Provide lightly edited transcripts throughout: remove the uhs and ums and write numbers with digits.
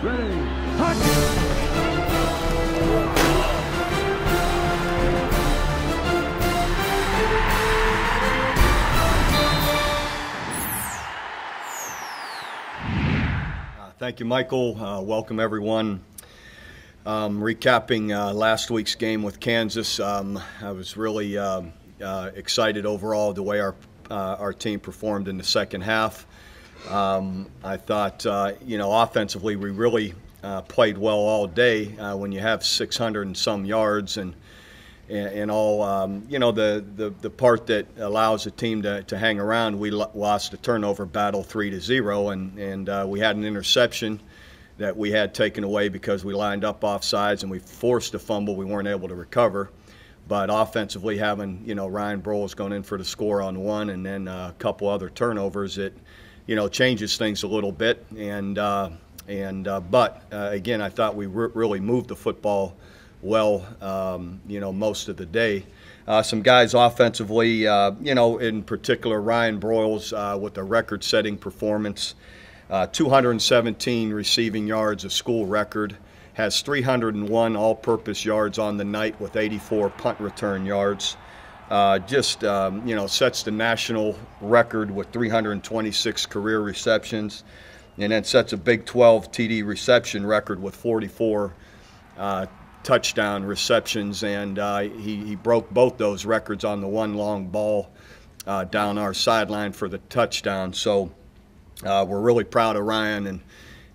Ready, hot! Thank you, Michael. Welcome, everyone. Recapping last week's game with Kansas, I was really excited overall the way our team performed in the second half. I thought, offensively we really played well all day. When you have 600 and some yards and all, the part that allows the team to hang around, we lost the turnover battle 3-0, and we had an interception that we had taken away because we lined up offsides and we forced a fumble we weren't able to recover. But offensively, having Ryan Broyles going in for the score on one, and then a couple other turnovers, it changes things a little bit. But again, I thought we really moved the football well, most of the day. Some guys offensively, in particular Ryan Broyles with a record-setting performance, 217 receiving yards, a school record, has 301 all-purpose yards on the night with 84 punt return yards. Sets the national record with 326 career receptions, and then sets a Big 12 TD reception record with 44 touchdown receptions, and he broke both those records on the one long ball down our sideline for the touchdown. So we're really proud of Ryan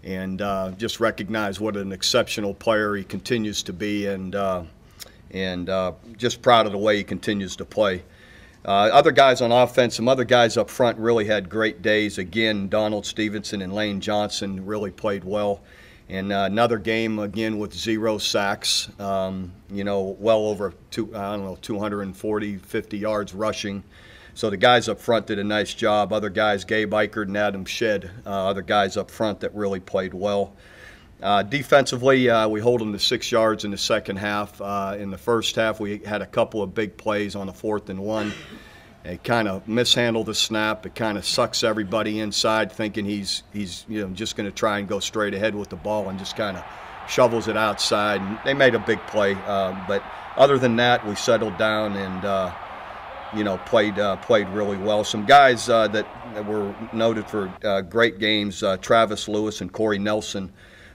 and just recognize what an exceptional player he continues to be, and just proud of the way he continues to play. Other guys on offense, some other guys up front really had great days. Again, Donald Stevenson and Lane Johnson really played well. And another game, again, with 0 sacks, well over 240, 50 yards rushing. So the guys up front did a nice job. Other guys, Gabe Eichert and Adam Shedd, other guys up front that really played well. Defensively, we hold them to 6 yards in the second half. In the first half, we had a couple of big plays on a 4th and 1. It kind of mishandled the snap. It kind of sucks everybody inside, thinking he's just going to try and go straight ahead with the ball, and just kind of shovels it outside. And they made a big play, but other than that, we settled down and played really well. Some guys that were noted for great games, Travis Lewis and Corey Nelson,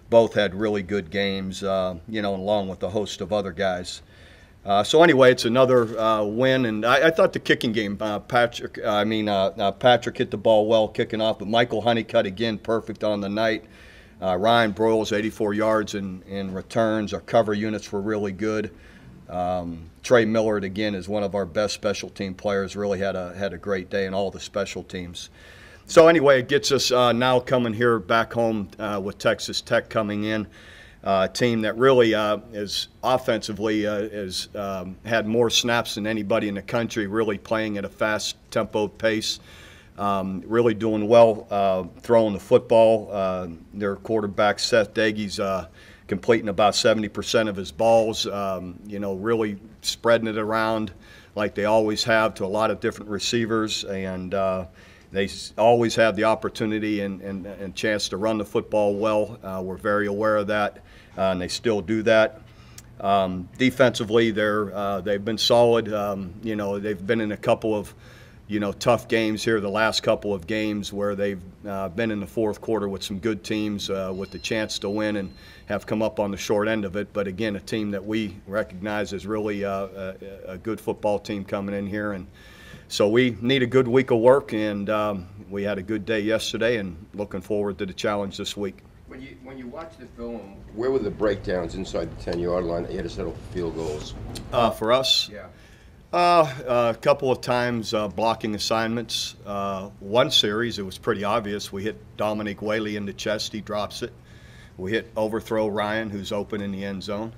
both had really good games, along with a host of other guys. So anyway, it's another win, and I thought the kicking game, Patrick hit the ball well kicking off, but Michael Honeycutt again perfect on the night. Ryan Broyles 84 yards in returns. Our cover units were really good. Trey Millard again is one of our best special team players. Really had a great day in all the special teams. So anyway, it gets us now coming here back home with Texas Tech coming in. A team that really is offensively has had more snaps than anybody in the country, really playing at a fast tempo pace, really doing well throwing the football. Their quarterback, Seth Dagy's completing about 70% of his balls, really spreading it around like they always have to a lot of different receivers, and they always have the opportunity and chance to run the football well. We're very aware of that, and they still do that. Defensively, they've been solid. They've been in a couple of tough games here, the last couple of games where they've been in the fourth quarter with some good teams with the chance to win and have come up on the short end of it. But again, a team that we recognize as really a good football team coming in here. And so we need a good week of work, and we had a good day yesterday, and looking forward to the challenge this week. When you watch the film, where were the breakdowns inside the 10-yard line that you had to settle for field goals? For us? Yeah. A couple of times blocking assignments. One series, it was pretty obvious. We hit Dominique Whaley in the chest. He drops it. We hit overthrow Ryan, who's open in the end zone.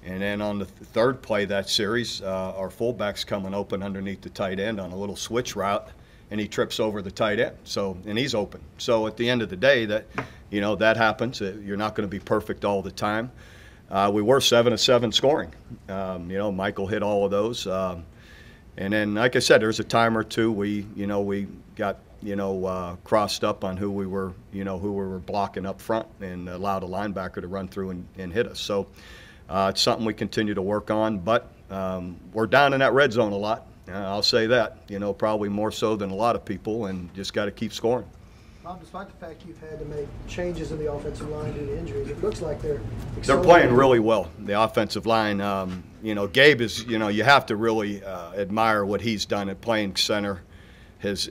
And then on the third play that series, our fullback's coming open underneath the tight end on a little switch route, and he trips over the tight end. And he's open. So at the end of the day, that happens. You're not going to be perfect all the time. We were 7 of 7 scoring. Michael hit all of those. And then, like I said, there's a time or two we got crossed up on who we were blocking up front and allowed a linebacker to run through and hit us. So it's something we continue to work on, but we're down in that red zone a lot. I'll say that, probably more so than a lot of people, and just got to keep scoring. Bob, despite the fact you've had to make changes in the offensive line due to injuries, it looks like they're playing really well, the offensive line. Gabe is, you have to really admire what he's done at playing center.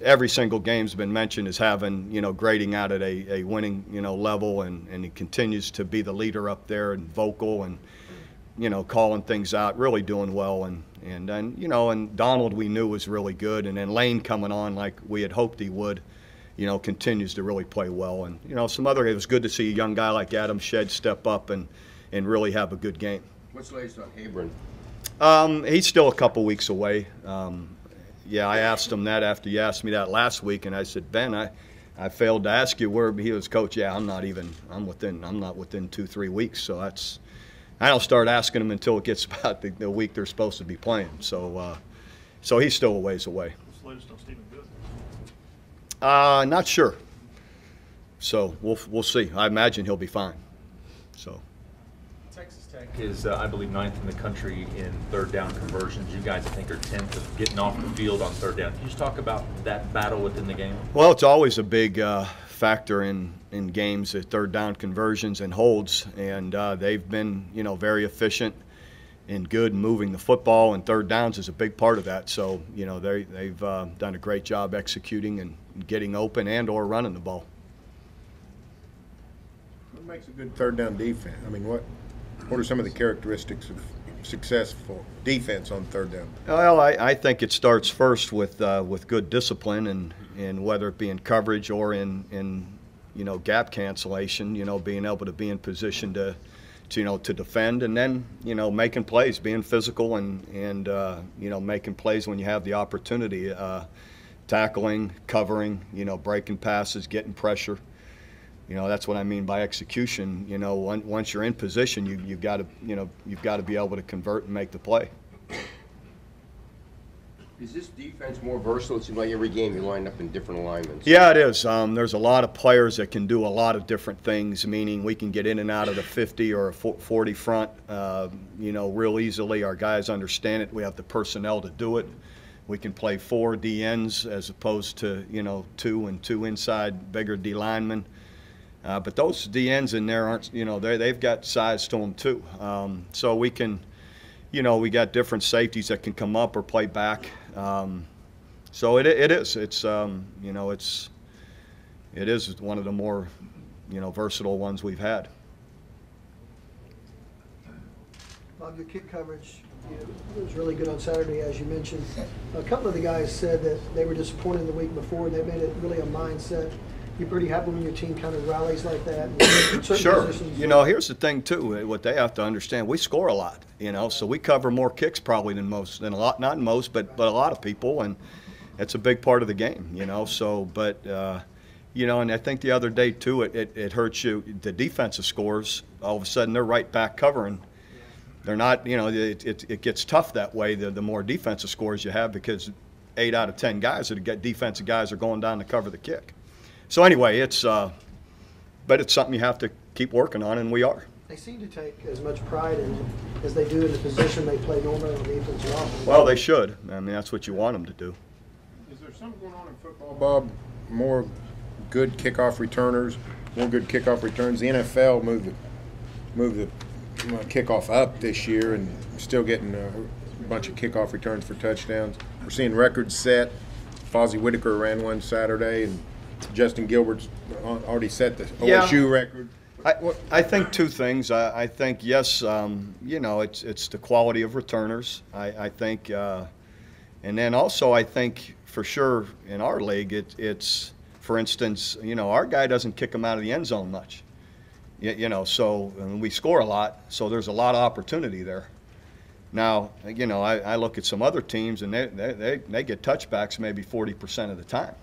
Every single game's been mentioned as having, grading out at a winning, level, and he continues to be the leader up there and vocal and, calling things out, really doing well. And Donald we knew was really good, and then Lane coming on like we had hoped he would, continues to really play well. And, it was good to see a young guy like Adam Shedd step up and really have a good game. What's the latest on Habron? He's still a couple weeks away. I asked him that after you asked me that last week, and I said, Ben, I failed to ask you where he was, Coach. Yeah, I'm not within 2-3 weeks. So I don't start asking him until it gets about the week they're supposed to be playing. So he's still a ways away. What's the latest on Stephen Good? Not sure. So we'll see. I imagine he'll be fine. So. Texas Tech is, I believe, 9th in the country in third down conversions. You guys, I think, are 10th of getting off the field on third down. Can you just talk about that battle within the game? Well, it's always a big factor in games, third down conversions and holds, and they've been, very efficient and good in moving the football, and third downs is a big part of that. So, they've done a great job executing and getting open and or running the ball. What makes a good third down defense? I mean, what are some of the characteristics of successful defense on third down? Well, I think it starts first with good discipline, and whether it be in coverage or in gap cancellation, being able to be in position to defend, and then making plays, being physical and making plays when you have the opportunity, tackling, covering, breaking passes, getting pressure. That's what I mean by execution. Once you're in position, you've got to be able to convert and make the play. Is this defense more versatile? It seems like every game you line up in different alignments. Yeah, it is. There's a lot of players that can do a lot of different things, meaning we can get in and out of the 50 or a 40 front, real easily. Our guys understand it. We have the personnel to do it. We can play 4 DNs as opposed to, 2 and 2 inside, bigger D linemen. But those DNs in there aren't, they've got size to them too. So we can, we got different safeties that can come up or play back. So it is. It's it is one of the more versatile ones we've had. Bob, your kick coverage was really good on Saturday, as you mentioned. A couple of the guys said that they were disappointed the week before, and they made it really a mindset. You're pretty happy when your team kind of rallies like that? Sure. Here's the thing too. What they have to understand: we score a lot. So we cover more kicks probably than a lot, not most, but a lot of people, and it's a big part of the game. So, but and I think the other day too, it hurts you. The defensive scores, all of a sudden they're right back covering. They're not. It gets tough that way. The more defensive scores you have, because 8 out of 10 guys that get defensive guys are going down to cover the kick. So anyway, but it's something you have to keep working on, and we are. They seem to take as much pride in as they do in the position they play normally on defense or offense. Well, they should. I mean, that's what you want them to do. Is there something going on in football, Bob? More good kickoff returners, more good kickoff returns. The NFL moved the kickoff up this year, and still getting a bunch of kickoff returns for touchdowns. We're seeing records set. Fozzie Whitaker ran one Saturday, and Justin Gilbert's already set the OSU record. I think 2 things. I think, yes, it's the quality of returners. I think, and then also I think for sure in our league, it's for instance, our guy doesn't kick them out of the end zone much. So we score a lot, so there's a lot of opportunity there. Now, I look at some other teams, and they get touchbacks maybe 40% of the time.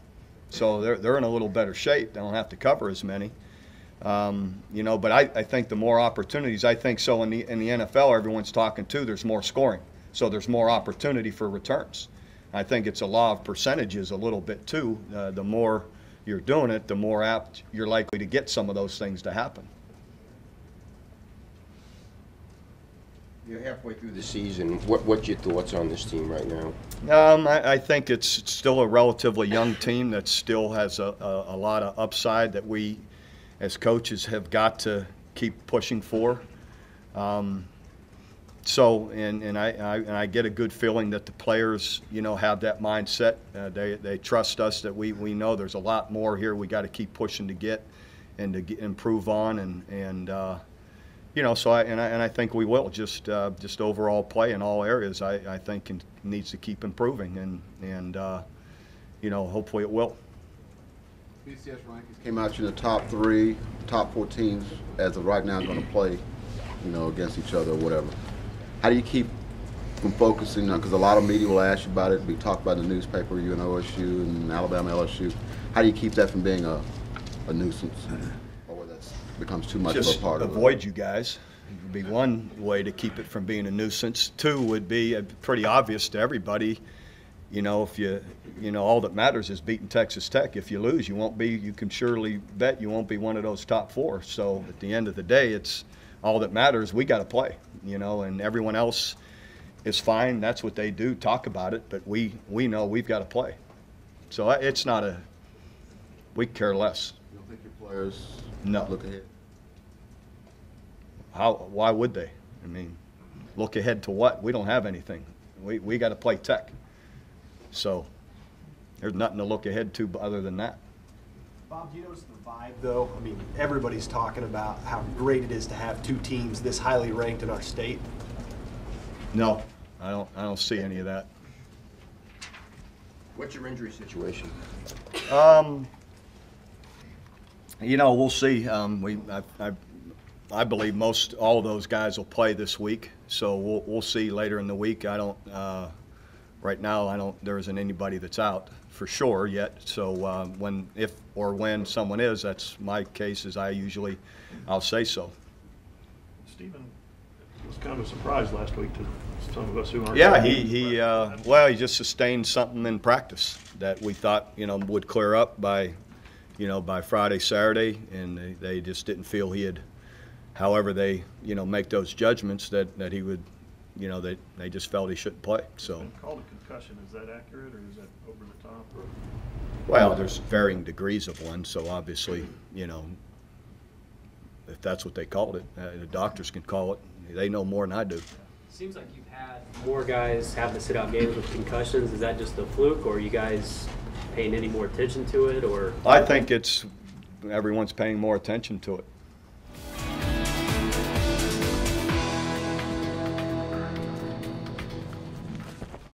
So they're in a little better shape. They don't have to cover as many. But I think the more opportunities, I think so in the NFL, everyone's talking too, there's more scoring. So there's more opportunity for returns. I think it's a law of percentages a little bit too. The more you're doing it, the more apt you're likely to get some of those things to happen. You're halfway through the season. What's your thoughts on this team right now? I think it's still a relatively young team that still has a lot of upside that we, as coaches, have got to keep pushing for. So, and I get a good feeling that the players, you know, have that mindset. They trust us that we know there's a lot more here we got to keep pushing to get and to improve on, and you know, so I think we will just overall play in all areas. I think needs to keep improving, and you know, hopefully it will. BCS rankings came out in the top 3, top 4 teams as of right now going to play, you know, against each other or whatever. How do you keep from focusing on, because a lot of media will ask you about it, we talk about in the newspaper, you and OSU and Alabama, LSU. How do you keep that from being a nuisance, or whether that becomes too much Just of a part of it? avoid you guys. It would be one way to keep it from being a nuisance. 2 would be pretty obvious to everybody. You know, if you know, all that matters is beating Texas Tech. If you lose, you won't be. You can surely bet you won't be one of those top 4. So at the end of the day, it's all that matters. We got to play. You know, and everyone else is fine. That's what they do. Talk about it, but we know we've got to play. So it's not a. We care less. You don't think your players No. look ahead? Why would they? I mean, look ahead to what? We don't have anything. We got to play Tech. So there's nothing to look ahead to other than that. Bob, do you notice the vibe, though? I mean, everybody's talking about how great it is to have 2 teams this highly ranked in our state. No, I don't see any of that. What's your injury situation? You know, we'll see. I believe all of those guys will play this week, so we'll see later in the week. Right now, there isn't anybody that's out for sure yet. So when someone is, that's my case. I'll say so. Stephen was kind of a surprise last week to some of us who aren't. Yeah, he just sustained something in practice that we thought, you know, would clear up by Friday, Saturday, and they just didn't feel he had. However, they, you know, make those judgments that he would, you know, they just felt he shouldn't play. So. It's been called a concussion. Is that accurate, or is that over the top? Or? Well, there's varying degrees of one, so obviously, you know, if that's what they called it, the doctors can call it. They know more than I do. Seems like you've had more guys have to sit out games with concussions. Is that just a fluke, or are you guys paying any more attention to it? Or I think everyone's paying more attention to it.